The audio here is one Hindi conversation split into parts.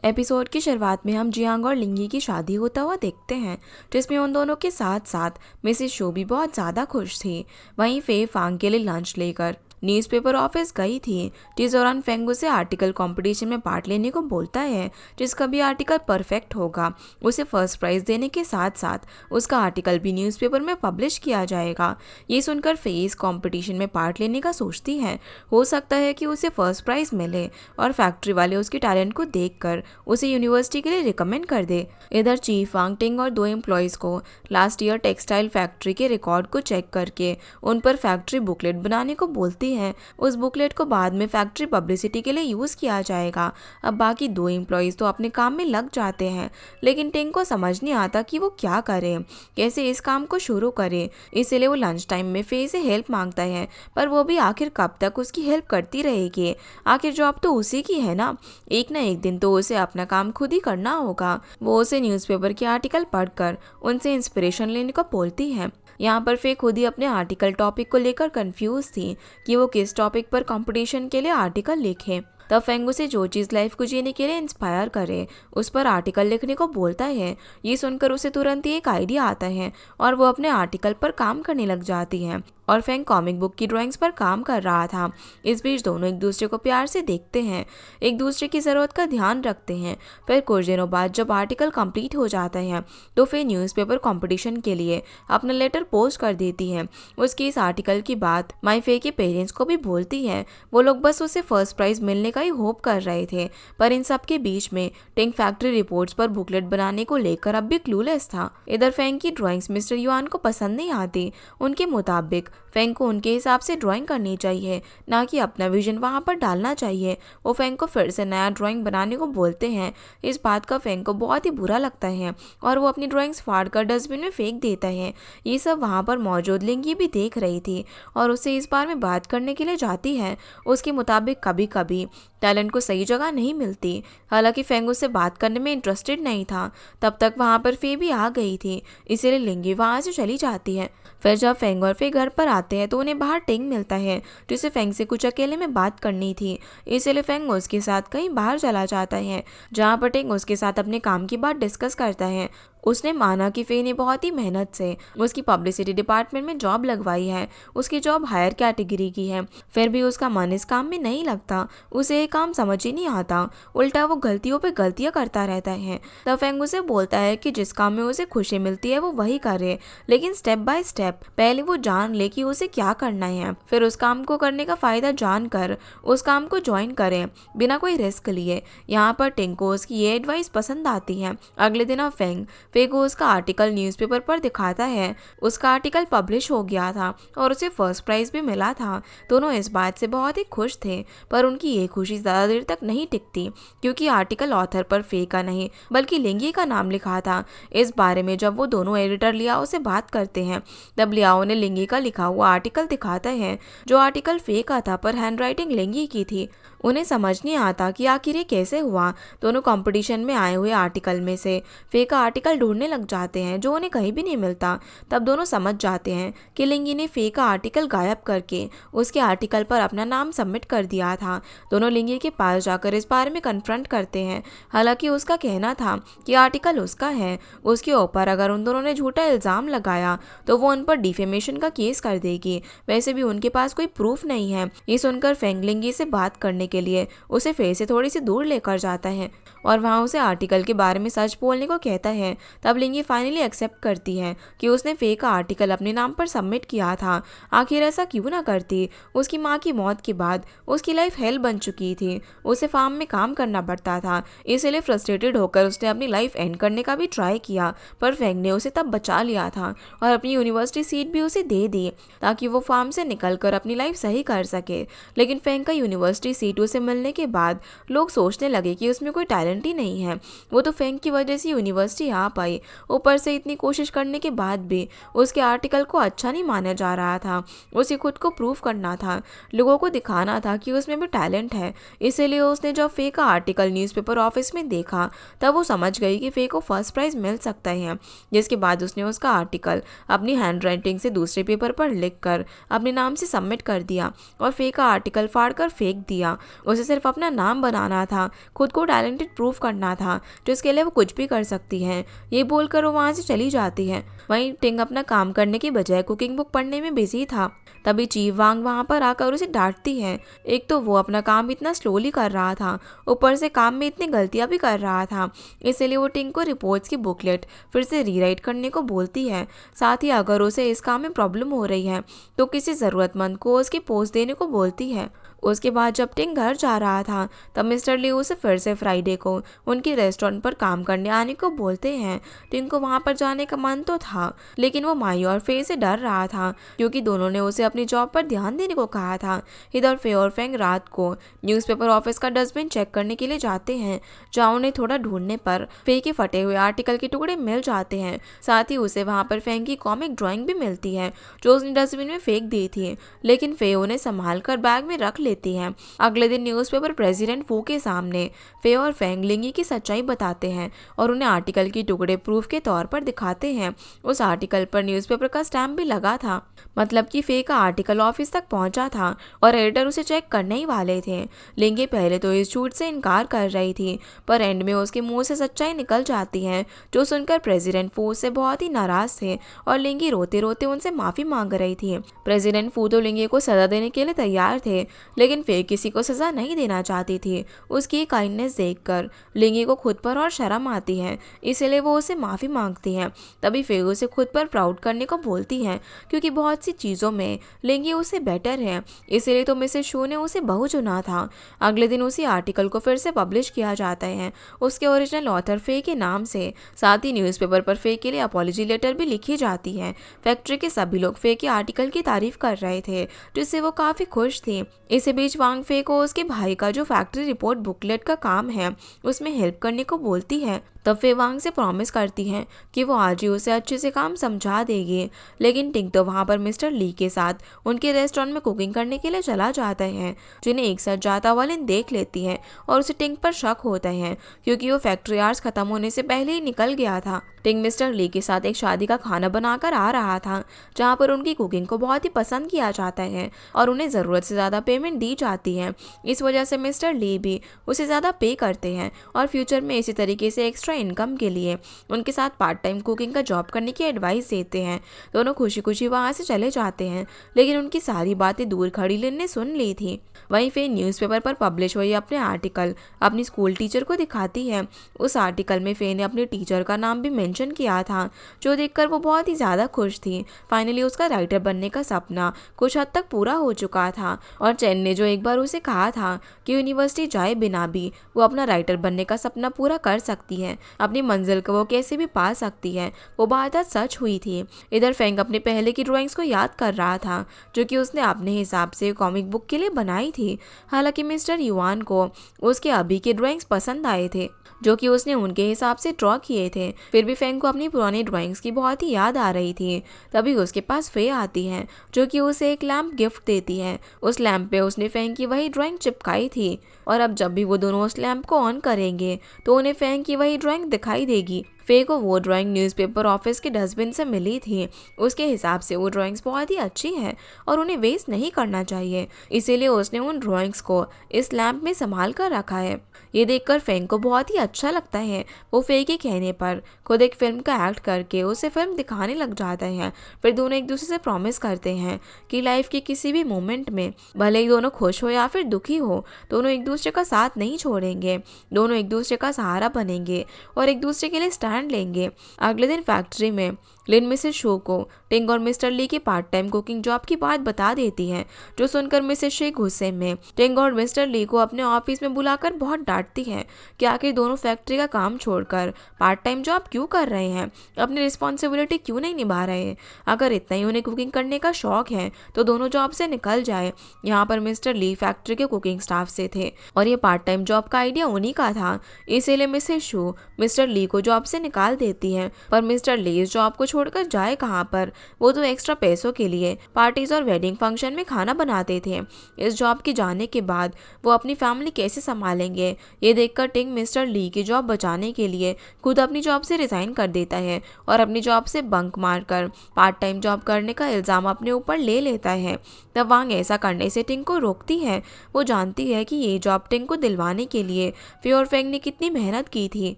एपिसोड की शुरुआत में हम जियांग और लिंगी की शादी होता हुआ देखते हैं, जिसमें उन दोनों के साथ साथ मिसेस शो भी बहुत ज़्यादा खुश थी। वहीं फे फांग के लिए लंच लेकर न्यूज़पेपर ऑफिस गई थी, जिस दौरान फेंग उसे आर्टिकल कंपटीशन में पार्ट लेने को बोलता है। जिसका भी आर्टिकल परफेक्ट होगा उसे फर्स्ट प्राइज देने के साथ साथ उसका आर्टिकल भी न्यूज़पेपर में पब्लिश किया जाएगा। ये सुनकर फे इस कंपटीशन में पार्ट लेने का सोचती है। हो सकता है कि उसे फर्स्ट प्राइज मिले और फैक्ट्री वाले उसके टैलेंट को देखकर उसे यूनिवर्सिटी के लिए रिकमेंड कर दे। इधर चीफ वांग टिंग और 2 एम्प्लॉयज़ को लास्ट ईयर टेक्सटाइल फैक्ट्री के रिकॉर्ड को चेक करके उन पर फैक्ट्री बुकलेट बनाने को बोलती है। उस बुकलेट को बाद में फैक्ट्री पब्लिसिटी के लिए यूज किया जाएगा। अब बाकी 2 एम्प्लॉयज़ तो अपने काम में लग जाते हैं, लेकिन टिंग को समझ नहीं आता कि वो क्या करे, कैसे इस काम को शुरू करे। इसलिए वो लंच टाइम में फे से हेल्प मांगता है, पर वो भी आखिर कब तक उसकी हेल्प करती रहेगी। आखिर जॉब तो उसी की है ना एक दिन तो उसे अपना काम खुद ही करना होगा। वो उसे न्यूज़पेपर के आर्टिकल पढ़कर उनसे इंस्पिरेशन लेने को बोलती है। यहाँ पर फे खुद ही अपने आर्टिकल टॉपिक को लेकर कंफ्यूज थी कि वो किस टॉपिक पर कंपटीशन के लिए आर्टिकल लिखे। तब फेंग उसे जो चीज़ लाइफ को जीने के लिए इंस्पायर करे उस पर आर्टिकल लिखने को बोलता है। ये सुनकर उसे तुरंत ही एक आइडिया आता है और वो अपने आर्टिकल पर काम करने लग जाती है। और फेंग कॉमिक बुक की ड्राइंग्स पर काम कर रहा था। इस बीच दोनों एक दूसरे को प्यार से देखते हैं, एक दूसरे की ज़रूरत का ध्यान रखते हैं। फिर कुछ दिनों बाद जब आर्टिकल कंप्लीट हो जाता है तो फिर न्यूज़पेपर कंपटीशन के लिए अपना लेटर पोस्ट कर देती है। उसकी इस आर्टिकल की बात माई फे के पेरेंट्स को भी बोलती है। वो लोग बस उसे फर्स्ट प्राइज मिलने का ही होप कर रहे थे, पर इन सब के बीच में टिंग फैक्ट्री रिपोर्ट्स पर बुकलेट बनाने को लेकर अब भी क्लूलेस था। इधर फेंग की ड्राइंग्स मिस्टर युआन को पसंद नहीं आती। उनके मुताबिक फेंग को उनके हिसाब से ड्राइंग करनी चाहिए, ना कि अपना विजन वहाँ पर डालना चाहिए। वो फेंग को फिर से नया ड्राइंग बनाने को बोलते हैं। इस बात का फेंग को बहुत ही बुरा लगता है और वो अपनी ड्राइंग्स फाड़ कर डस्टबिन में फेंक देता है। ये सब वहाँ पर मौजूद लिंगी भी देख रही थी और उससे इस बारे में बात करने के लिए जाती है। उसके मुताबिक कभी कभी टैलेंट को सही जगह नहीं मिलती। हालांकि फेंग उससे बात करने में इंटरेस्टेड नहीं था। तब तक वहाँ पर फे भी आ गई थी, इसीलिए लिंगी वहाँ से चली जाती है। फिर जब फेंग और फे घर पर आते हैं तो उन्हें बाहर टिंग मिलता है, जिसे फेंग से कुछ अकेले में बात करनी थी। इसीलिए फेंग उसके साथ कहीं बाहर चला जाता है, जहाँ पर टिंग उसके साथ अपने काम की बात डिस्कस करता है। उसने माना कि फे ने बहुत ही मेहनत से उसकी पब्लिसिटी डिपार्टमेंट में जॉब लगवाई है। उसकी जॉब हायर कैटेगरी की है, फिर भी उसका मन इस काम में नहीं लगता। उसे ये काम समझ ही नहीं आता, उल्टा वो गलतियों पे गलतियां करता रहता है। तब फेंग उसे बोलता है कि जिस काम में उसे खुशी मिलती है वो वही करे, लेकिन स्टेप बाय स्टेप पहले वो जान ले कि उसे क्या करना है, फिर उस काम को करने का फायदा जानकर उस काम को ज्वाइन करे बिना कोई रिस्क लिए। यहाँ पर टिंग को उसकी ये एडवाइस पसंद आती है। अगले दिन अब फेंग फे को उसका आर्टिकल न्यूज़पेपर पर दिखाता है। उसका आर्टिकल पब्लिश हो गया था और उसे फर्स्ट प्राइज भी मिला था। दोनों इस बात से बहुत ही खुश थे, पर उनकी ये खुशी ज़्यादा देर तक नहीं टिकती, क्योंकि आर्टिकल ऑथर पर फे का नहीं बल्कि लिंगी का नाम लिखा था। इस बारे में जब वो दोनों एडिटर लियाओ से बात करते हैं तब लियाओ ने लिंगी का लिखा हुआ आर्टिकल दिखाता है, जो आर्टिकल फे का था पर हैंडराइटिंग लिंगी की थी। उन्हें समझ नहीं आता कि आखिर ये कैसे हुआ। दोनों कंपटीशन में आए हुए आर्टिकल में से फे का आर्टिकल ढूंढने लग जाते हैं, जो उन्हें कहीं भी नहीं मिलता। तब दोनों समझ जाते हैं कि लिंगी ने फे का आर्टिकल गायब करके उसके आर्टिकल पर अपना नाम सबमिट कर दिया था। दोनों लिंगी के पास जाकर इस बारे में कन्फ्रंट करते हैं। हालांकि उसका कहना था कि आर्टिकल उसका है। उसके ऊपर अगर उन दोनों ने झूठा इल्ज़ाम लगाया तो वो उन पर डिफेमेशन का केस कर देगी। वैसे भी उनके पास कोई प्रूफ नहीं है। ये सुनकर फेंग लिंगी से बात करने के लिए उसे फे से थोड़ी सी दूर लेकर जाता है और वहाँ उसे आर्टिकल के बारे में सच बोलने को कहता है। तब लिंगी फाइनली एक्सेप्ट करती है कि उसने फे का आर्टिकल अपने नाम पर सबमिट किया था। आखिर ऐसा क्यों ना करती। उसकी माँ की मौत के बाद उसकी लाइफ हेल बन चुकी थी। उसे फार्म में काम करना पड़ता था, इसलिए फ्रस्ट्रेटेड होकर उसने अपनी लाइफ एंड करने का भी ट्राई किया, पर फेंग ने उसे तब बचा लिया था और अपनी यूनिवर्सिटी सीट भी उसे दे दी ताकि वो फार्म से निकलकर अपनी लाइफ सही कर सके। लेकिन फेंग का यूनिवर्सिटी सीट उसे मिलने के बाद लोग सोचने लगे कि उसमें कोई टैलेंट ही नहीं है। वो तो फेंग की वजह से यूनिवर्सिटी आ पाई, ऊपर से इतनी कोशिश करने के बाद भी उसके आर्टिकल को अच्छा नहीं माना जा रहा था। उसे खुद को प्रूव करना था, लोगों को दिखाना था कि उसमें भी टैलेंट है। इसीलिए उसने जब फे का आर्टिकल न्यूज़पेपर ऑफिस में देखा तब वो समझ गई कि फे को फर्स्ट प्राइज मिल सकता है। जिसके बाद उसने उसका आर्टिकल अपनी हैंडराइटिंग से दूसरे पेपर पर लिखकर अपने नाम से सबमिट कर दिया और फे का आर्टिकल फाड़ कर फेंक दिया। उसे सिर्फ अपना नाम बनाना था, खुद को टैलेंटेड प्रूव करना था, जिसके लिए वो कुछ भी कर सकती है। ये बोलकर वो वहाँ से चली जाती है। वहीं टिंग अपना काम करने की बजाय कुकिंग बुक पढ़ने में बिजी था। तभी चीफ वांग वहाँ पर आकर उसे डांटती है। एक तो वो अपना काम इतना स्लोली कर रहा था, ऊपर से काम में इतनी गलतियाँ भी कर रहा था। इसलिए वो टिंग को रिपोर्ट्स की बुकलेट फिर से रीराइट करने को बोलती है। साथ ही अगर उसे इस काम में प्रॉब्लम हो रही है तो किसी ज़रूरतमंद को उसकी पोस्ट देने को बोलती है। उसके बाद जब टिंग घर जा रहा था तब मिस्टर ली उसे फिर से फ्राइडे को उनके रेस्टोरेंट पर काम करने आने को बोलते हैं। टिंग को वहाँ पर जाने का मन तो था, लेकिन वो माई और फे से डर रहा था क्योंकि दोनों ने उसे अपनी जॉब पर ध्यान देने को कहा था। इधर फे और फेंग रात को न्यूज़पेपर ऑफिस का डस्टबिन चेक करने के लिए जाते हैं, जहाँ उन्हें थोड़ा ढूंढने पर फे के फटे हुए आर्टिकल के टुकड़े मिल जाते हैं। साथ ही उसे वहाँ पर फेंग की कॉमिक ड्राइंग भी मिलती है जो उसने डस्टबिन में फेंक दी थी, लेकिन फे उन्हें संभाल कर बैग में रख लेती है। अगले दिन न्यूज़पेपर प्रेसिडेंट फू के सामने फे और फेंग लिंगी की सच्चाई बताते हैं और उन्हें आर्टिकल की टुकड़े प्रूफ के तौर पर दिखाते हैं। उस आर्टिकल पर न्यूज़पेपर का स्टैम्प भी लगा था, मतलब कि फे का आर्टिकल ऑफिस तक पहुंचा था और एडिटर उसे चेक करने ही वाले थे। लिंगी पहले तो इस झूठ से इनकार कर रही थी, पर एंड में उसके मुंह से सच्चाई निकल जाती है, जो सुनकर प्रेसिडेंट फू से बहुत ही नाराज थे और लिंगी रोते रोते उनसे माफी मांग रही थी। प्रेसिडेंट फू तो लिंगी को सजा देने के लिए तैयार थे, लेकिन फे किसी को सजा नहीं देना चाहती थी। उसकी काइंडनेस देखकर लिंगी को खुद पर और शर्म आती है, इसलिए वो उसे माफी मांगती है। तभी फे उसे खुद पर प्राउड करने को बोलती है, क्योंकि बहुत सी चीजों में लिंगी उससे बेटर है, इसलिए तो मिसेस शू ने उसे बहू चुना था। अगले दिन उसी आर्टिकल को फिर से पब्लिश किया जाता है, उसके ओरिजिनल ऑथर फे के नाम से। साथ ही न्यूज़पेपर पर फे के लिए अपॉलजी लेटर भी लिखी जाती है। फैक्ट्री के सभी लोग फे के आर्टिकल की तारीफ कर रहे थे, जिससे वो काफी खुश थी। इसी बीच वांग फे को उसके भाई का जो फैक्ट्री रिपोर्ट बुकलेट का काम है उसमें हेल्प करने को बोलती है। तब फे वांग से प्रॉमिस करती है कि वो आज ही उसे अच्छे से काम समझा देगी, लेकिन टिंग तो वहाँ पर मिस्टर ली के साथ उनके रेस्टोरेंट में कुकिंग करने के लिए चला जाता है, जिन्हें एक साथ जाता हुआ लिन देख लेती है और उसे टिंग पर शक होता है क्योंकि वो फैक्ट्री आवर्स खत्म होने से पहले ही निकल गया था। टिंग मिस्टर ली के साथ एक शादी का खाना बनाकर आ रहा था, जहाँ पर उनकी कुकिंग को बहुत ही पसंद किया जाता है और उन्हें ज़रूरत से ज़्यादा पेमेंट दी जाती है। इस वजह से मिस्टर ली भी उसे ज़्यादा पे करते हैं और फ्यूचर में इसी तरीके से एक्स्ट्रा इनकम के लिए उनके साथ पार्ट टाइम कुकिंग का जॉब करने की एडवाइस देते हैं। दोनों खुशी खुशी वहाँ से चले जाते हैं, लेकिन उनकी सारी बातें दूर खड़ी लिन ने सुन ली थी। वहीं फिर न्यूज़पेपर पर पब्लिश हुई अपने आर्टिकल अपनी स्कूल टीचर को दिखाती है। उस आर्टिकल में फे ने अपने टीचर का नाम भी मेंशन किया था, जो देखकर वो बहुत ही ज़्यादा खुश थी। फाइनली उसका राइटर बनने का सपना कुछ हद तक पूरा हो चुका था और चैन ने जो एक बार उसे कहा था कि यूनिवर्सिटी जाए बिना भी वो अपना राइटर बनने का सपना पूरा कर सकती है, अपनी मंजिल को वो कैसे भी पा सकती है, वो बात आज सच हुई थी। इधर फेंग अपने पहले की ड्राइंग्स को याद कर रहा था, जो कि उसने अपने हिसाब से कॉमिक बुक के लिए बनाई थी। हालांकि मिस्टर युआन को उसके अभी के ड्राइंग्स पसंद आए थे, जो कि उसने उनके हिसाब से ड्रॉ किए थे। फिर भी फेंग को अपनी पुरानी ड्राइंग्स की बहुत ही याद आ रही थी। तभी उसके पास फे आती है, जो कि उसे एक लैंप गिफ्ट देती है। उस लैंप पे उसने फेंग की वही ड्राइंग चिपकाई थी और अब जब भी वो दोनों उस लैंप को ऑन करेंगे तो उन्हें फेंग की वही ड्राइंग दिखाई देगी। फे को वो ड्राइंग न्यूज़पेपर ऑफिस के डस्टबिन से मिली थी। उसके हिसाब से वो ड्राइंग्स बहुत ही अच्छी है और उन्हें वेस्ट नहीं करना चाहिए, इसीलिए उसने उन ड्राइंग्स को इस लैंप में संभाल कर रखा है। ये देखकर फेंग को बहुत ही अच्छा लगता है। वो फे के कहने पर खुद एक फिल्म का एक्ट करके उसे फिल्म दिखाने लग जाता है। फिर दोनों एक दूसरे से प्रॉमिस करते हैं कि लाइफ के किसी भी मोमेंट में भले ही दोनों खुश हो या फिर दुखी हो, दोनों एक दूसरे का साथ नहीं छोड़ेंगे, दोनों एक दूसरे का सहारा बनेंगे और एक दूसरे के लिए स्टैंड लेंगे। अगले दिन फैक्ट्री में लिन मिसेस शो को टिंग और मिस्टर ली की पार्ट टाइम कुकिंग जॉब की बात बता देती है, जो सुनकर मिसेस शे गुस्से में टिंग और मिस्टर ली को अपने ऑफिस में बुलाकर बहुत डांटती है कि आखिर दोनों फैक्ट्री का काम छोड़कर पार्ट टाइम जॉब क्यों कर रहे हैं, अपनी रिस्पॉन्सिबिलिटी क्यों नहीं निभा रहे। अगर इतना ही उन्हें कुकिंग करने का शौक है तो दोनों जॉब से निकल जाए। यहाँ पर मिस्टर ली फैक्ट्री के कुकिंग स्टाफ से थे और ये पार्ट टाइम जॉब का आइडिया उन्हीं का था, इसीलिए मिसेस शो मिस्टर ली को जॉब से निकाल देती है। पर मिस्टर ली इस जॉब को छोड़कर जाए कहाँ पर, वो तो एक्स्ट्रा पैसों के लिए पार्टीज और वेडिंग फंक्शन में खाना बनाते थे। इस जॉब के जाने के बाद वो अपनी फैमिली कैसे संभालेंगे, ये देखकर टिंग मिस्टर ली की जॉब बचाने के लिए खुद अपनी जॉब से रिजाइन कर देता है और अपनी जॉब से बंक मारकर पार्ट टाइम जॉब करने का इल्जाम अपने ऊपर ले लेता है। तब वांग ऐसा करने से टिंग को रोकती है। वो जानती है कि ये जॉब टिंग को दिलवाने के लिए फे और फेंग ने कितनी मेहनत की थी,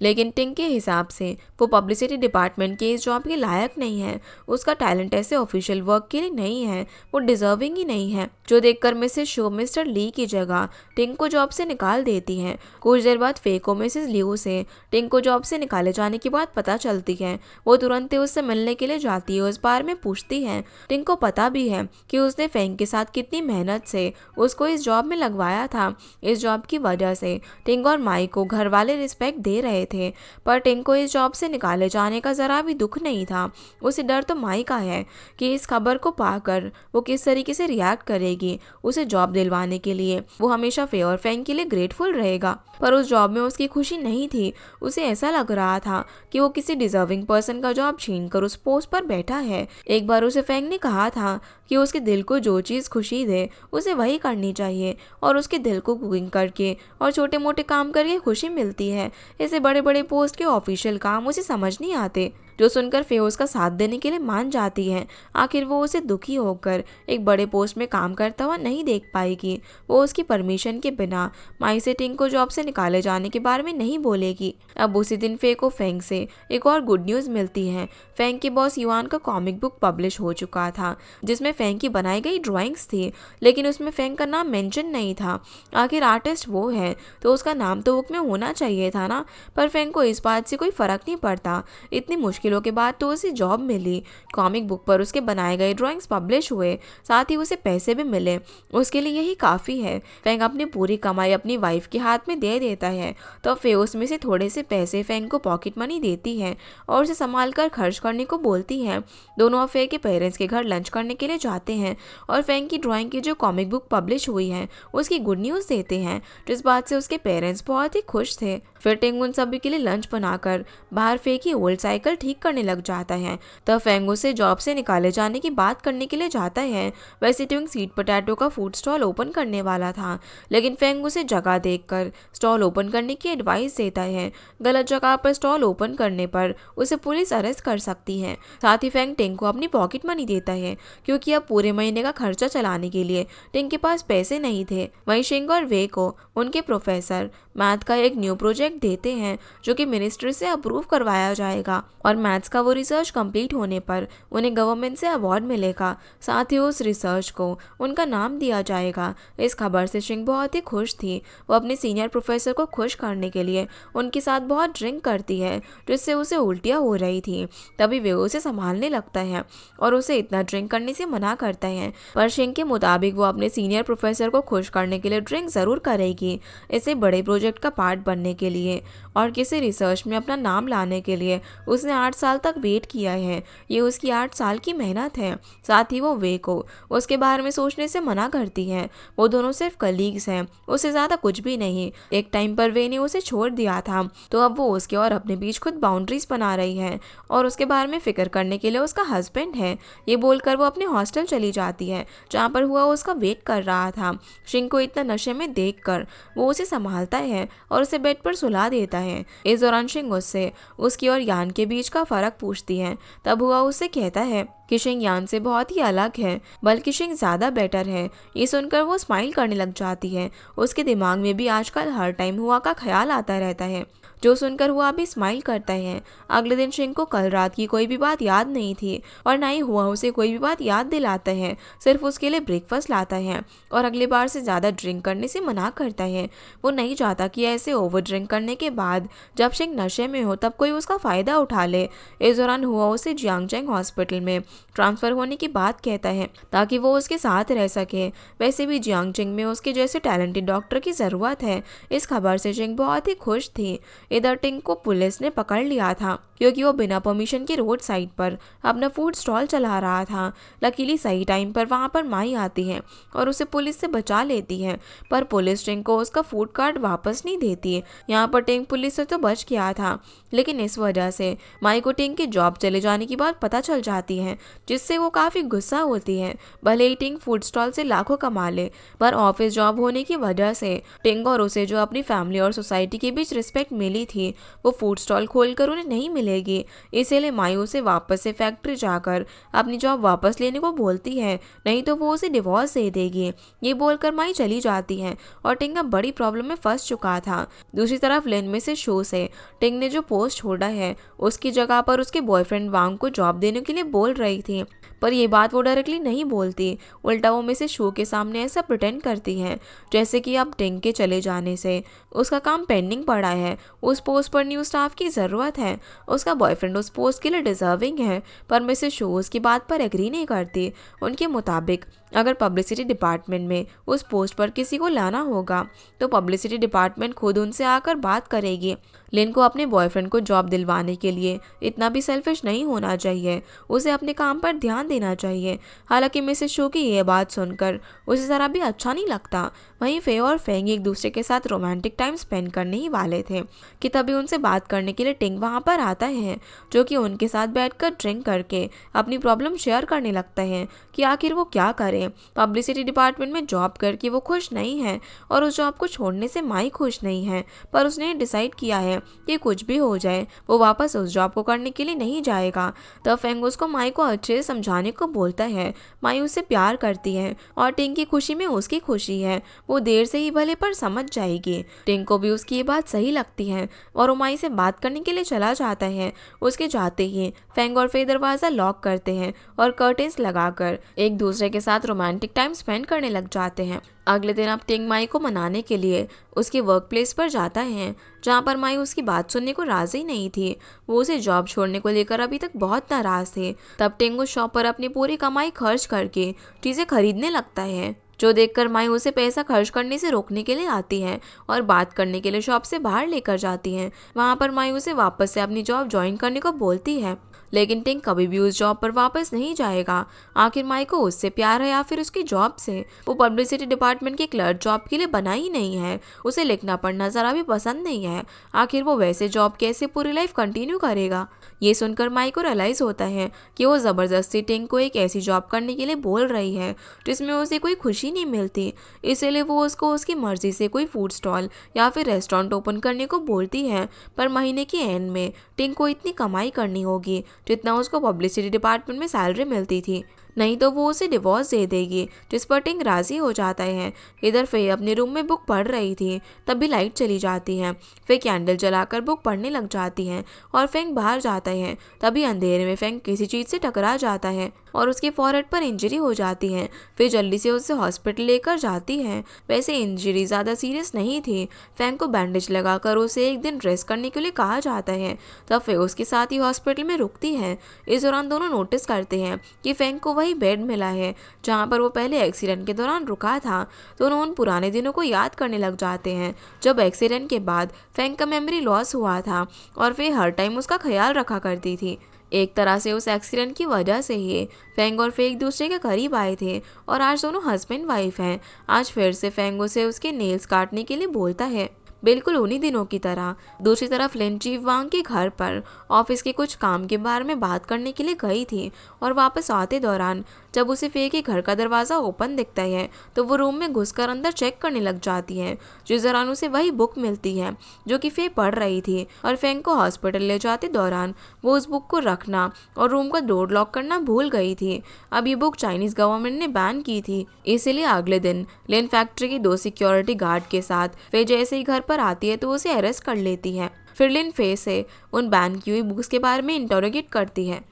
लेकिन टिंग के हिसाब से वो पब्लिसिटी डिपार्टमेंट के इस जॉब के लायक नहीं है। उसका टैलेंट ऐसे ऑफिशियल वर्क के लिए नहीं है, वो डिजर्विंग ही नहीं है। जो देखकर मिसेस शो मिस्टर ली की जगह टिंग को जॉब से निकाल देती है। कुछ देर बाद फे को मिसेस लियू से टिंग को जॉब से निकाले जाने की बात पता चलती है। वो तुरंत ही उससे मिलने के लिए जाती है, उस बारे में पूछती है। टिंग को पता भी है कि उसने फेंग के साथ कितनी मेहनत से उसको इस जॉब में लगवाया था। इस जॉब की वजह से टिंग और माई को घर वाले रिस्पेक्ट दे रहे थे, पर टिंग को इस जॉब से निकाले जाने का जरा भी दुख नहीं था। उसे डर तो माई का है कि इस खबर को पाकर वो किस तरीके से रिएक्ट करेगी। उसे जॉब दिलवाने के लिए वो हमेशा फे और फेंग के लिए ग्रेटफुल रहेगा, पर उस जॉब में उसकी खुशी नहीं थी। उसे ऐसा लग रहा था कि वो किसी डिजर्विंग पर्सन का जॉब छीनकर उस पोस्ट पर बैठा है। एक बार उसे फेंग ने कहा था कि उसके दिल को जो चीज़ खुशी दे उसे वही करनी चाहिए, और उसके दिल को कुकिंग करके और छोटे मोटे काम करके खुशी मिलती है। ऐसे बड़े बड़े पोस्ट के ऑफिशियल काम उसे समझ नहीं आते। जो सुनकर फे उसका साथ देने के लिए मान जाती है। आखिर वो उसे दुखी होकर एक बड़े पोस्ट में काम करता हुआ नहीं देख पाएगी। वो उसकी परमिशन के बिना माई से टिंग को जॉब से निकाले जाने के बारे में नहीं बोलेगी। अब उसी दिन फे को फेंग से एक और गुड न्यूज़ मिलती है। फेंग के बॉस युआन का कॉमिक बुक पब्लिश हो चुका था, जिसमें फेंग की बनाई गई ड्राइंग्स थी, लेकिन उसमें फेंग का नाम मेंशन नहीं था। आखिर आर्टिस्ट वो है तो उसका नाम तो बुक में होना चाहिए था ना। पर फेंग को इस बात से कोई फर्क नहीं पड़ता। इतनी मुश्किलों के बाद तो उसे जॉब मिली। कॉमिक बुक पर उसके बनाए गए ड्राइंग्स पब्लिश हुए, साथ ही उसे पैसे भी मिले। उसके लिए यही काफ़ी है। फेंग अपनी पूरी कमाई अपनी वाइफ के हाथ में दे देता है, तो फे उसमें से थोड़े से पैसे फेंग को पॉकेट मनी देती है और उसे संभाल कर खर्च करने को बोलती है। दोनों फे के पेरेंट्स के घर लंच करने के लिए जाते हैं और फेंग की ड्राइंग की जो कॉमिक बुक पब्लिश हुई है उसकी गुड न्यूज़ देते हैं, जिस बात से उसके पेरेंट्स बहुत ही खुश थे। फिर टिंग उन सभी के लिए लंच बनाकर बाहर फे की ओल्ड साइकिल ठीक करने लग जाता है। तब फेंग उसे जॉब से निकाले जाने की बात करने के लिए जाता है। वैसे टिंग स्वीट पोटैटो का फूड स्टॉल ओपन करने वाला था, लेकिन फेंग उसे जगह देखकर स्टॉल ओपन करने की एडवाइस देता है। गलत जगह पर स्टॉल ओपन करने पर उसे पुलिस अरेस्ट कर सकती है। साथ ही फेंग टिंग को अपनी पॉकेट मनी देता है, क्योंकि अब पूरे महीने का खर्चा चलाने के लिए टिंग के पास पैसे नहीं थे। वहीं शिंग और वे को उनके प्रोफेसर मैथ का एक न्यू प्रोजेक्ट देते हैं, जो कि मिनिस्ट्री से अप्रूव करवाया जाएगा, और मैथ्स का वो रिसर्च कंप्लीट होने पर उन्हें गवर्नमेंट से अवार्ड मिलेगा। साथ ही उस रिसर्च को उनका नाम दिया जाएगा। इस खबर से शिंग बहुत ही खुश थी। वो अपने सीनियर प्रोफेसर को खुश करने के लिए उनके साथ बहुत ड्रिंक करती है, जिससे उसे उल्टियाँ हो रही थी। तभी वे उसे संभालने लगता है और उसे इतना ड्रिंक करने से मना करता है, पर शिंग के मुताबिक वो अपने सीनियर प्रोफेसर को खुश करने के लिए ड्रिंक ज़रूर करेगी। इसे बड़े प्रोजेक्ट का पार्ट बनने के लिए और किसी रिसर्च में अपना नाम लाने के लिए उसने 8 साल तक वेट किया है। ये उसकी 8 साल की मेहनत है। साथ ही वो वे को उसके बारे में सोचने से मना करती है। वो दोनों सिर्फ कलीग्स हैं, उससे ज़्यादा कुछ भी नहीं। एक टाइम पर वे ने उसे छोड़ दिया था, तो अब वो उसके और अपने बीच खुद बाउंड्रीज बना रही है और उसके बारे में फिक्र करने के लिए उसका हस्बैंड है। ये बोलकर वो अपने हॉस्टल चली जाती है, जहाँ पर हुआ उसका वेट कर रहा था। शिंग को इतना नशे में देखकर वो उसे संभालता है और उसे बेड पर सुला देता है। इस दौरान शिंग उससे उसकी और यान के बीच का फर्क पूछती है। तब हुआ उससे कहता है कि शिंग यान से बहुत ही अलग है, बल्कि शिंग ज़्यादा बेटर है। ये सुनकर वो स्माइल करने लग जाती है। उसके दिमाग में भी आजकल हर टाइम हुआ का ख्याल आता रहता है, जो सुनकर हुआ भी स्माइल करता है। अगले दिन शिंग को कल रात की कोई भी बात याद नहीं थी और ना ही हुआ उसे कोई भी बात याद दिलाता है। सिर्फ उसके लिए ब्रेकफास्ट लाता है और अगली बार से ज़्यादा ड्रिंक करने से मना करता है। वो नहीं चाहता कि ऐसे ओवर ड्रिंक करने के बाद जब शिंग नशे में हो तब कोई उसका फ़ायदा उठा ले। इस दौरान हुआ उसे जियांगजेंग हॉस्पिटल में ट्रांसफ़र होने की बात कहता है, ताकि वो उसके साथ रह सके। वैसे भी जियांगजेंग में उसके जैसे टैलेंटेड डॉक्टर की ज़रूरत है। इस खबर से शिंग बहुत ही खुश थी। इधर टिंग को पुलिस ने पकड़ लिया था, क्योंकि वो बिना परमिशन के रोड साइड पर अपना फूड स्टॉल चला रहा था। लकीली सही टाइम पर वहाँ पर माई आती है और उसे पुलिस से बचा लेती है, पर पुलिस टिंग को उसका फूड कार्ट वापस नहीं देती। यहाँ पर टिंग पुलिस से तो बच गया था, लेकिन इस वजह से माई को टिंग के जॉब चले जाने की बात पता चल जाती है, जिससे वो काफ़ी गुस्सा होती है। भले ही टिंग फूड स्टॉल से लाखों कमा ले, पर ऑफिस जॉब होने की वजह से टिंग और उसे जो अपनी फैमिली और सोसाइटी के बीच रिस्पेक्ट मिली थी, वो फूड स्टॉल खोलकर उन्हें नहीं मिलेगी। इसीलिए माई उसे वापस से फैक्ट्री जाकर अपनी जॉब वापस लेने को बोलती है, नहीं तो वो उसे डिवोर्स दे देगी। ये बोलकर माई चली जाती है और टिंग अब बड़ी प्रॉब्लम में फंस चुका था। दूसरी तरफ लिन में से शो से टिंग ने जो पोस्ट छोड़ा है, उसकी जगह पर उसके बॉयफ्रेंड वांग को जॉब देने के लिए बोल रही थी, पर ये बात वो डायरेक्टली नहीं बोलती। उल्टा वो मिसेस शो के सामने ऐसा प्रिटेंड करती है जैसे कि अब टिंग के चले जाने से उसका काम पेंडिंग पड़ा है, उस पोस्ट पर न्यू स्टाफ की ज़रूरत है, उसका बॉयफ्रेंड उस पोस्ट के लिए डिजर्विंग है। पर मिसेस शो उसकी बात पर एग्री नहीं करती। उनके मुताबिक अगर पब्लिसिटी डिपार्टमेंट में उस पोस्ट पर किसी को लाना होगा तो पब्लिसिटी डिपार्टमेंट खुद उनसे आकर बात करेगी। लिन को अपने बॉयफ्रेंड को जॉब दिलवाने के लिए इतना भी सेल्फिश नहीं होना चाहिए, उसे अपने काम पर ध्यान देना चाहिए। हालांकि मिसेस शो की ये बात सुनकर उसे ज़रा भी अच्छा नहीं लगता। वहीं फे और फेंग एक दूसरे के साथ रोमांटिक टाइम स्पेंड करने ही वाले थे कि तभी उनसे बात करने के लिए टिंग वहाँ पर आता है, जो कि उनके साथ बैठकर ड्रिंक करके अपनी प्रॉब्लम शेयर करने लगता है कि आखिर वो क्या करे। पब्लिसिटी डिपार्टमेंट में जॉब करके वो खुश नहीं है और उस जॉब को छोड़ने से माई खुश नहीं है, पर उसने डिसाइड किया है कि कुछ भी हो जाए वो वापस उस जॉब को करने के लिए नहीं जाएगा। तब फेंग उसको माई को अच्छे से समझाने को बोलता है। माई उससे प्यार करती है और टिंग की खुशी में उसकी खुशी है, वो देर से ही भले पर समझ जाएगी। टिंग को भी उसकी ये बात सही लगती है और वो माई से बात करने के लिए चला जाता है। उसके जाते ही फेंग और फे दरवाज़ा लॉक करते हैं और कर्टेन्स लगाकर एक दूसरे के साथ रोमांटिक टाइम स्पेंड करने लग जाते हैं। अगले दिन अब टिंग माई को मनाने के लिए उसके वर्क प्लेस पर जाता है, जहाँ पर माई उसकी बात सुनने को राजी नहीं थी। वो उसे जॉब छोड़ने को लेकर अभी तक बहुत नाराज थे। तब टिंग उस शॉप पर अपनी पूरी कमाई खर्च करके चीज़ें खरीदने लगता है, जो देखकर माई उसे पैसा खर्च करने से रोकने के लिए आती है और बात करने के लिए शॉप से बाहर लेकर जाती है। वहाँ पर माई उसे वापस से अपनी जॉब ज्वाइन करने को बोलती है, लेकिन टिंग कभी भी उस जॉब पर वापस नहीं जाएगा। आखिर माई को उससे प्यार है या फिर उसकी जॉब से? वो पब्लिसिटी डिपार्टमेंट के क्लर्क जॉब के लिए बना ही नहीं है, उसे लिखना पढ़ना ज़रा भी पसंद नहीं है। आखिर वो वैसे जॉब कैसे पूरी लाइफ कंटिन्यू करेगा? ये सुनकर माई को रियलाइज़ होता है कि वो ज़बरदस्ती टिंग को एक ऐसी जॉब करने के लिए बोल रही है जिसमें उसे कोई खुशी नहीं मिलती। इसीलिए वो उसको उसकी मर्जी से कोई फूड स्टॉल या फिर रेस्टोरेंट ओपन करने को बोलती है। पर महीने के एंड में टिंग को इतनी कमाई करनी होगी जितना उसको पब्लिसिटी डिपार्टमेंट में सैलरी मिलती थी, नहीं तो वो उसे डिवोर्स दे देगी, जिस पर टिंग राजी हो जाता है। इधर फे अपने रूम में बुक पढ़ रही थी, तभी लाइट चली जाती है। फे कैंडल जलाकर बुक पढ़ने लग जाती है और फेंग बाहर जाता है। तभी अंधेरे में फेंग किसी चीज़ से टकरा जाता है और उसके फॉरहेड पर इंजरी हो जाती है। फिर जल्दी से उसे हॉस्पिटल लेकर जाती है। वैसे इंजरी ज़्यादा सीरियस नहीं थी। फेंग को बैंडेज लगाकर उसे एक दिन रेस्ट करने के लिए कहा जाता है। तब फे उसके साथ ही हॉस्पिटल में रुकती है। इस दौरान दोनों नोटिस करते हैं कि फेंग को वही बेड मिला है जहाँ पर वो पहले एक्सीडेंट के दौरान रुका था। दोनों उन पुराने दिनों को याद करने लग जाते हैं जब एक्सीडेंट के बाद फेंग का मेमोरी लॉस हुआ था और फे हर टाइम उसका ख्याल रखा करती थी। एक तरह से उस एक्सीडेंट की वजह से ही फेंग और फे एक दूसरे के करीब आए थे और आज दोनों हस्बैंड वाइफ हैं। आज फिर से फेंग उसे उसके नेल्स काटने के लिए बोलता है, बिल्कुल उन्हीं दिनों की तरह। दूसरी तरफ लिन चीफ वांग के घर पर ऑफिस के कुछ काम के बारे में बात करने के लिए गई थी और वापस आते दौरान जब उसे फे के घर का दरवाज़ा ओपन दिखता है तो वो रूम में घुसकर अंदर चेक करने लग जाती है। जिस दौरान उसे वही बुक मिलती है जो कि फे पढ़ रही थी और फेंग को हॉस्पिटल ले जाते दौरान वो उस बुक को रखना और रूम का डोर लॉक करना भूल गई थी। अब ये बुक चाइनीज़ गवर्नमेंट ने बैन की थी, इसीलिए अगले दिन लिन फैक्ट्री की 2 सिक्योरिटी गार्ड के साथ फे जैसे ही घर पर आती है तो उसे अरेस्ट कर लेती है। फिर लिन फे से उन बैन की हुई बुक्स के बारे में इंटरोगेट करती है।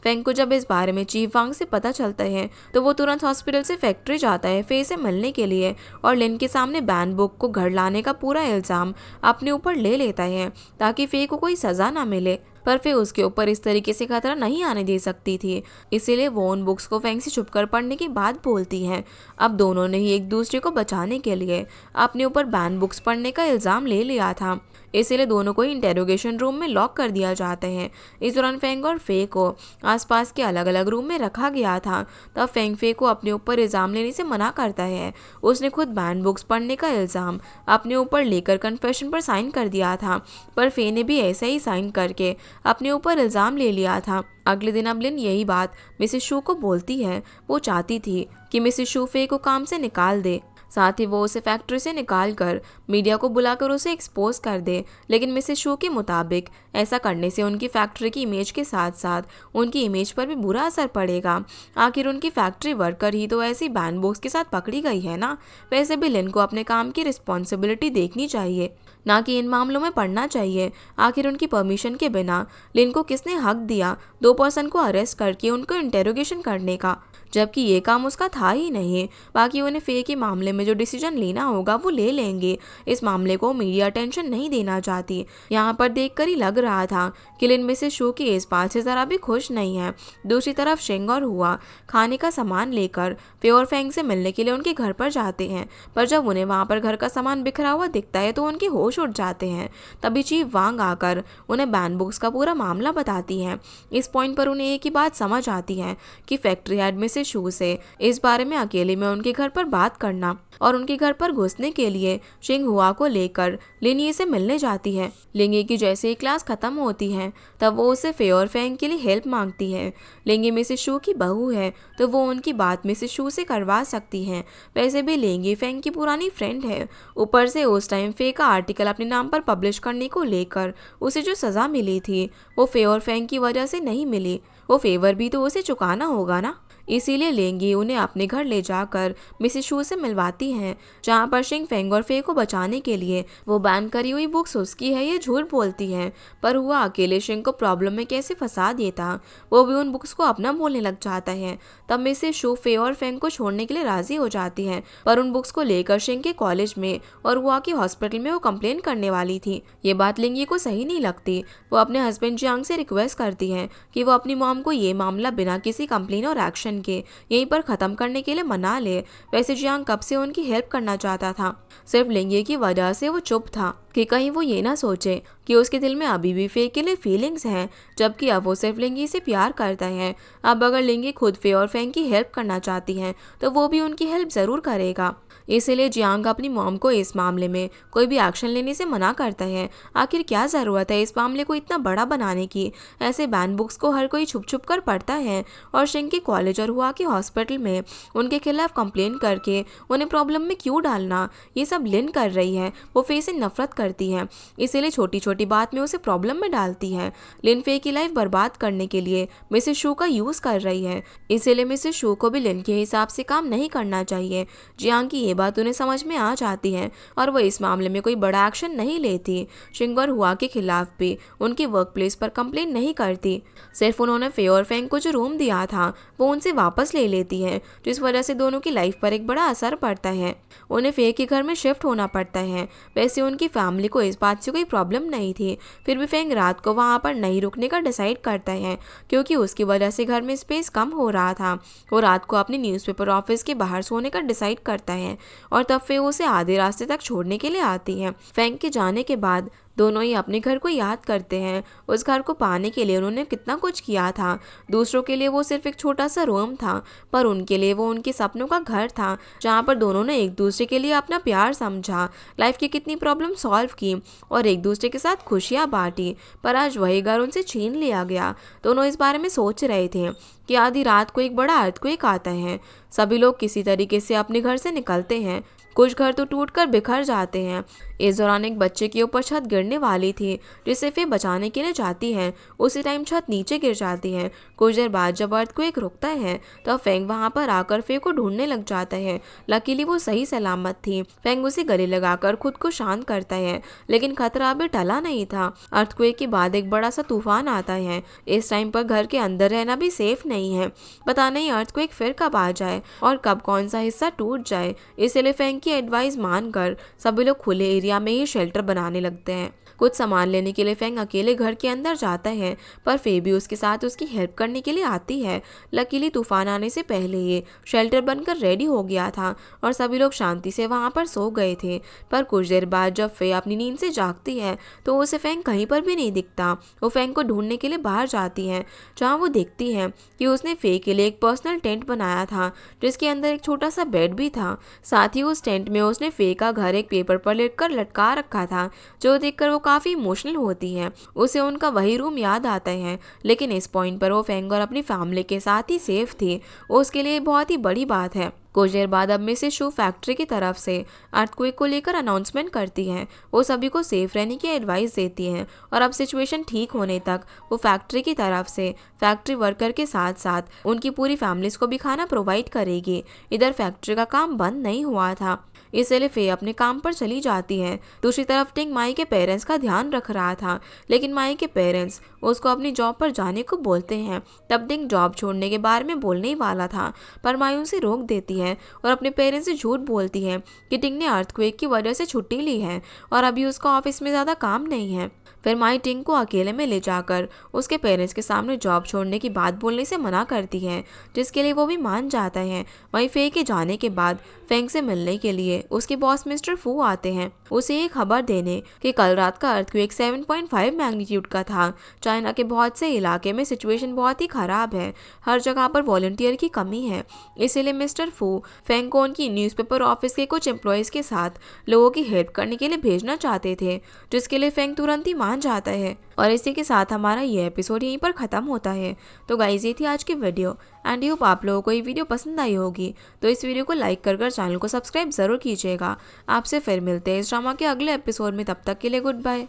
फेंग को जब इस बारे में चीफ वांग से पता चलता है तो वो तुरंत हॉस्पिटल से फैक्ट्री जाता है फे से मिलने के लिए और लिन के सामने बैन बुक को घर लाने का पूरा इल्ज़ाम अपने ऊपर ले लेता है ताकि फे को कोई सज़ा ना मिले। पर फिर उसके ऊपर इस तरीके से खतरा नहीं आने दे सकती थी। इसीलिए वो उन बुक्स को फेंग से छुपकर पढ़ने की बात बोलती है। अब दोनों ने ही एक दूसरे को बचाने के लिए अपने ऊपर बैन बुक्स पढ़ने का इल्ज़ाम ले लिया था। इसीलिए दोनों को इंटेरोगेशन रूम में लॉक कर दिया जाता है। इस दौरान फेंग और फे को आसपास के अलग अलग रूम में रखा गया था। तब फेंग फे को अपने ऊपर इल्ज़ाम लेने से मना करता है। उसने खुद बैन बुक्स पढ़ने का इल्ज़ाम अपने ऊपर लेकर कन्फेशन पर साइन कर दिया था, पर फे ने भी ऐसा ही साइन करके अपने ऊपर इल्ज़ाम ले लिया था। अगले दिन अब लिन यही बात मिसेस शू को बोलती है। वो चाहती थी कि मिसेस शू फे को काम से निकाल दे, साथ ही वो उसे फैक्ट्री से निकाल कर मीडिया को बुलाकर उसे एक्सपोज कर दे। लेकिन मिसेस शू के मुताबिक ऐसा करने से उनकी फैक्ट्री की इमेज के साथ साथ उनकी इमेज पर भी बुरा असर पड़ेगा। आखिर उनकी फैक्ट्री वर्कर ही तो ऐसी बैन बुक्स के साथ पकड़ी गई है ना। वैसे भी लिन को अपने काम की रिस्पॉन्सिबिलिटी देखनी चाहिए, ना कि इन मामलों में पढ़ना चाहिए। आखिर उनकी परमिशन के बिना लिन को किसने हक दिया 2 पर्सन को अरेस्ट करके उनको इंटेरोगेशन करने का, जबकि ये काम उसका था ही नहीं। बाकी उन्हें फे के मामले में जो डिसीजन लेना होगा वो ले लेंगे। इस मामले को मीडिया अटेंशन नहीं देना चाहती। यहाँ पर देखकर ही लग रहा था कि लिन मिसेस शू की इस बात से ज़रा भी खुश नहीं है। दूसरी तरफ शिंग और हुआ खाने का सामान लेकर फे और फेंग से मिलने के लिए उनके घर पर जाते हैं, पर जब उन्हें वहाँ पर घर का सामान बिखरा हुआ दिखता है तो उनके होश उड़ जाते हैं। तभी चीफ वांग आकर उन्हें बैन बुक्स का पूरा मामला बताती है। इस पॉइंट पर उन्हें एक ही बात समझ आती है कि फैक्ट्री हेड मिसेस शू से इस बारे में अकेले में उनके घर पर बात करना, और उनके घर पर घुसने के लिए शिंग हुआ को लेकर लिनिये से मिलने जाती है। लिंगे की जैसे ही क्लास खत्म होती है तब वो उसे फे और फेंग के लिए हेल्प मांगती है। लिंगे मिसेस शू की बहू है तो वो उनकी बात मिसेस शू से करवा सकती है। वैसे भी लिंगे फेंग की पुरानी फ्रेंड है। ऊपर से उस टाइम फे का आर्टिकल अपने नाम पर पब्लिश करने को लेकर उसे जो सज़ा मिली थी वो फे और फेंग की वजह से नहीं मिली। वो फेवर भी तो उसे चुकाना होगा ना। इसीलिए लेंगी उन्हें अपने घर ले जाकर मिसेस शू से मिलवाती हैं, जहाँ पर शिंग फेंग और फे को बचाने के लिए वो बैन करी हुई बुक्स उसकी है ये झूठ बोलती है। पर हुआ अकेले शिंग को प्रॉब्लम में कैसे फंसा देता, वो भी उन बुक्स को अपना बोलने लग जाता है। तब मिसेस शू फे और फेंग को छोड़ने के लिए राजी हो जाती है, पर उन बुक्स को लेकर शिंग के कॉलेज में और हुआ के हॉस्पिटल में वो कंप्लेन करने वाली थी। ये बात लिंगी को सही नहीं लगती। वो अपने हस्बैंड जियांग से रिक्वेस्ट करती है कि वो अपनी मॉम को ये मामला बिना किसी कंप्लेन और एक्शन के यहीं पर खत्म करने के लिए मना ले। वैसे जियांग कब से उनकी हेल्प करना चाहता था, सिर्फ लिंगे की वजह से वो चुप था कि कहीं वो ये ना सोचे कि उसके दिल में अभी भी फे के लिए फीलिंग्स हैं, जबकि अब वो सिर्फ लिंगी से प्यार करता है। अब अगर लिंगी खुद फे और फेंग की हेल्प करना चाहती है तो वो भी उनकी हेल्प ज़रूर करेगा। इसीलिए जियांग अपनी मॉम को इस मामले में कोई भी एक्शन लेने से मना करता है। आखिर क्या ज़रूरत है इस मामले को इतना बड़ा बनाने की। ऐसे बैन बुक्स को हर कोई छुप छुप कर पढ़ता है, और शिंग के कॉलेज और हुआ के हॉस्पिटल में उनके खिलाफ कंप्लेन करके उन्हें प्रॉब्लम में क्यों डालना। ये सब लिन कर रही है। वो फे से नफरत करती है, इसीलिए छोटी छोटी बात में उसे प्रॉब्लम में डालती है। लिन फे की लाइफ बर्बाद करने के लिए मिसेस शू का यूज़ कर रही है। इसीलिए मिसेस शू को भी लिन के हिसाब से काम नहीं करना चाहिए। जियांग की ये बात उन्हें समझ में आ जाती है और वो इस मामले में कोई बड़ा एक्शन नहीं लेती। शिंग और हुआ के खिलाफ भी उनकी वर्क प्लेस पर कंप्लेन नहीं करती। सिर्फ उन्होंने फे और फेंग को जो रूम दिया था वो उनसे वापस ले लेती है, जिस वजह से दोनों की लाइफ पर एक बड़ा असर पड़ता है। उन्हें फे के घर में शिफ्ट होना पड़ता है। वैसे उनकी फैमिली को इस बात से कोई प्रॉब्लम नहीं थी, फिर भी फेंग रात को वहाँ पर नहीं रुकने का डिसाइड करता है, क्योंकि उसकी वजह से घर में स्पेस कम हो रहा था। वो रात को अपनी न्यूज़पेपर ऑफिस के बाहर सोने का डिसाइड करता है, और तब फे उसे आधे रास्ते तक छोड़ने के लिए आती है। फेंग के जाने के बाद दोनों ही अपने घर को याद करते हैं। उस घर को पाने के लिए उन्होंने कितना कुछ किया था। दूसरों के लिए वो सिर्फ एक छोटा सा रूम था, पर उनके लिए वो उनके सपनों का घर था, जहाँ पर दोनों ने एक दूसरे के लिए अपना प्यार समझा, लाइफ की कितनी प्रॉब्लम सॉल्व की और एक दूसरे के साथ खुशियाँ बांटी। पर आज वही घर उनसे छीन लिया गया। दोनों इस बारे में सोच रहे थे कि आधी रात को एक बड़ा अर्थक्वेक आता है। सभी लोग किसी तरीके से अपने घर से निकलते हैं। कुछ घर तो टूटकर बिखर जाते हैं। इस दौरान एक बच्चे के ऊपर छत गिरने वाली थी, जिसे फे बचाने के लिए जाती है। उसी टाइम छत नीचे गिर जाती है। कुछ देर बाद जब अर्थक्वेक रुकता है तो फेंग वहां पर आकर फे को ढूंढने लग जाता है। लकीली वो सही सलामत थी। फेंग उसे गले लगाकर खुद को शांत करता है, लेकिन खतरा अभी टला नहीं था। अर्थक्वेक के बाद एक बड़ा सा तूफान आता है। इस टाइम पर घर के अंदर रहना भी सेफ नहीं है। पता नहीं अर्थक्वेक फिर कब आ जाए और कब कौन सा हिस्सा टूट जाए। इसलिए फेंग की एडवाइस मानकर सभी लोग खुले एरिया एरिया में ही शेल्टर बनाने लगते हैं। कुछ सामान लेने के लिए फेंग अकेले घर के अंदर जाता है, पर फे भी उसके साथ उसकी हेल्प करने के लिए आती है। लकीली तूफान आने से पहले ये शेल्टर बनकर रेडी हो गया था और सभी लोग शांति से वहाँ पर सो गए थे। पर कुछ देर बाद जब फे अपनी नींद से जागती है तो उसे फेंग कहीं पर भी नहीं दिखता। वो फेंग को ढूंढने के लिए बाहर जाती है, जहाँ वो देखती है कि उसने फे के लिए एक पर्सनल टेंट बनाया था जिसके अंदर एक छोटा सा बेड भी था। साथ ही उस टेंट में उसने फे का घर एक पेपर पर लिखकर लटका रखा था, जो देखकर वो काफ़ी इमोशनल होती है। उसे उनका वही रूम याद आता है, लेकिन इस पॉइंट पर वो फेंग और अपनी फैमिली के साथ ही सेफ थी। उसके लिए बहुत ही बड़ी बात है। कुछ देर बाद अब मिसेस शू फैक्ट्री की तरफ से अर्थक्वेक को लेकर अनाउंसमेंट करती है। वो सभी को सेफ रहने की एडवाइस देती हैं और अब सिचुएशन ठीक होने तक वो फैक्ट्री की तरफ से फैक्ट्री वर्कर के साथ साथ उनकी पूरी फैमिलीज को भी खाना प्रोवाइड करेगी। इधर फैक्ट्री का काम बंद नहीं हुआ था, इसलिए फे अपने काम पर चली जाती है। दूसरी तरफ टिंग माई के पेरेंट्स का ध्यान रख रहा था, लेकिन माई के पेरेंट्स उसको अपनी जॉब पर जाने को बोलते हैं। तब टिंग जॉब छोड़ने के बारे में बोलने ही वाला था, पर माई उसे रोक देती है और अपने पेरेंट्स से झूठ बोलती है कि टिंग ने अर्थक्वेक की वजह से छुट्टी ली है और अभी उसका ऑफिस में ज़्यादा काम नहीं है। फिर माई टिंग को अकेले में ले जाकर उसके पेरेंट्स के सामने जॉब छोड़ने की बात बोलने से मना करती है, जिसके लिए वो भी मान जाता है। वहीं फे के जाने के बाद फेंग से मिलने के लिए उसके बॉस मिस्टर फू आते हैं, उसे ये खबर देने कि कल रात का अर्थक्वेक 7.5 मैग्नीट्यूड का था। चाइना के बहुत से इलाके में सिचुएशन बहुत ही खराब है, हर जगह पर वॉलंटियर की कमी है। इसीलिए मिस्टर फू फेंग को उनकी न्यूज़पेपर ऑफिस के कुछ एम्प्लॉयज़ के साथ लोगों की हेल्प करने के लिए भेजना चाहते थे, जिसके लिए फेंग तुरंत ही मान जाता है। और इसी के साथ हमारा ये एपिसोड यहीं पर ख़त्म होता है। तो गाइस, ये थी आज की वीडियो एंड होप आप लोगों को ये वीडियो पसंद आई होगी। तो इस वीडियो को लाइक कर चैनल को सब्सक्राइब ज़रूर कीजिएगा। आपसे फिर मिलते हैं इस ड्रामा के अगले एपिसोड में, तब तक के लिए गुड बाय।